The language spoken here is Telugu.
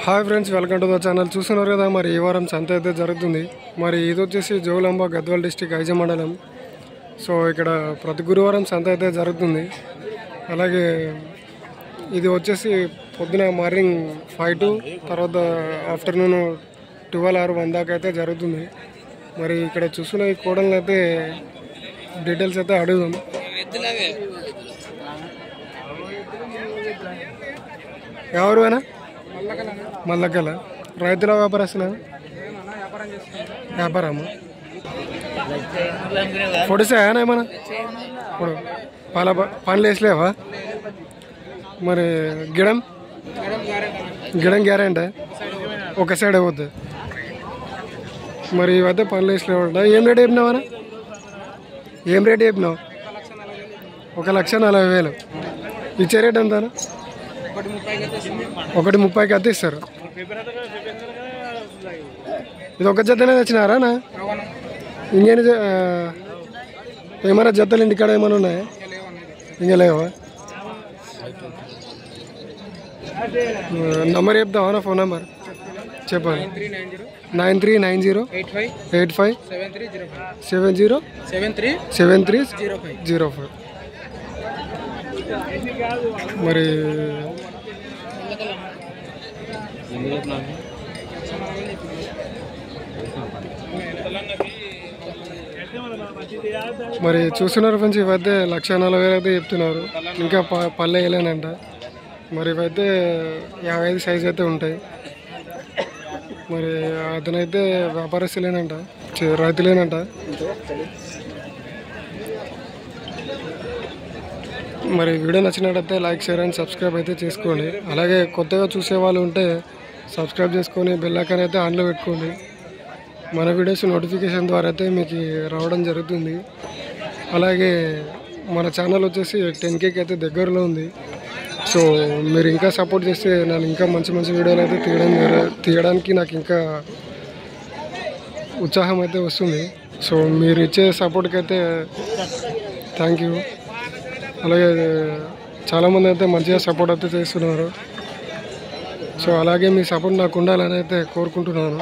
Hi friends, welcome to the channel. చూస్తున్నారు కదా, మరి ఈ వారం సంత అయితే జరుగుతుంది. మరి ఇది వచ్చేసి జోగులాంబ గద్వాల్ డిస్టిక్ ఐజ మండలం. సో ఇక్కడ ప్రతి గురువారం సంత అయితే జరుగుతుంది. అలాగే ఇది వచ్చేసి పొద్దున మార్నింగ్ 5 to తర్వాత ఆఫ్టర్నూన్ 12 or 1 దాకా అయితే జరుగుతుంది. మరి ఇక్కడ చూస్తున్న ఈ కోడలను అయితే డీటెయిల్స్ అయితే అడుగుదాం. ఎవరు మల్లకల రైతుల వ్యాపారస్తున్నా వ్యాపారమ్మా పొడిసాయనా ఏమన్నా ఇప్పుడు పనులు వేసలేవా? మరి గిడం గ్యారెంటీ ఒక సైడ్ అవుద్ది. మరి ఇవైతే పనులు వేసలేవు. ఏం రేట్ చెప్పినావనా? ఏం రేట్ చెప్పినావు? 1,40,000. ఇచ్చే రేట్ ఎంతనా? 1,30,000కి అయితే ఇస్తారు. ఇది ఒక జతనే తెచ్చినారా? ఇంకేం ఏమైనా జతలు ఇంటికాడ ఏమైనా ఉన్నాయా? ఇంకా లేవా? నంబర్ చెప్తావా? ఫోన్ నెంబర్ చెప్పండి. 938585707305. మరి మరి చూస్తున్నారు ఫ్రెండ్స్, ఇవైతే 1,40,000 అయితే చెప్తున్నారు. ఇంకా పల్లె వేయలేనంట. మరి ఇవైతే 55 సైజు అయితే ఉంటాయి. మరి అతనైతే వ్యాపారస్తులేనంట, రైతులేనంట. మరి వీడియో నచ్చినట్టయితే లైక్, షేర్ అండ్ సబ్స్క్రైబ్ అయితే చేసుకోండి. అలాగే కొత్తగా చూసే వాళ్ళు ఉంటే సబ్స్క్రైబ్ చేసుకొని బెల్ ఐకాన్ అయితే ఆన్లో పెట్టుకోండి. మన వీడియోస్ నోటిఫికేషన్ ద్వారా అయితే మీకు రావడం జరుగుతుంది. అలాగే మన ఛానల్ వచ్చేసి 10K అయితే దగ్గరలో ఉంది. సో మీరు ఇంకా సపోర్ట్ చేస్తే నేను ఇంకా మంచి వీడియోలు అయితే తీయడానికి నాకు ఇంకా ఉత్సాహం అయితే వస్తుంది. సో మీరు ఇచ్చే సపోర్ట్కి అయితే థ్యాంక్ యూ. అలాగే చాలామంది అయితే మంచిగా సపోర్ట్ అయితే చేస్తున్నారు. సో అలాగే మీ సపోర్ట్ నాకు ఉండాలని అయితే కోరుకుంటున్నాను.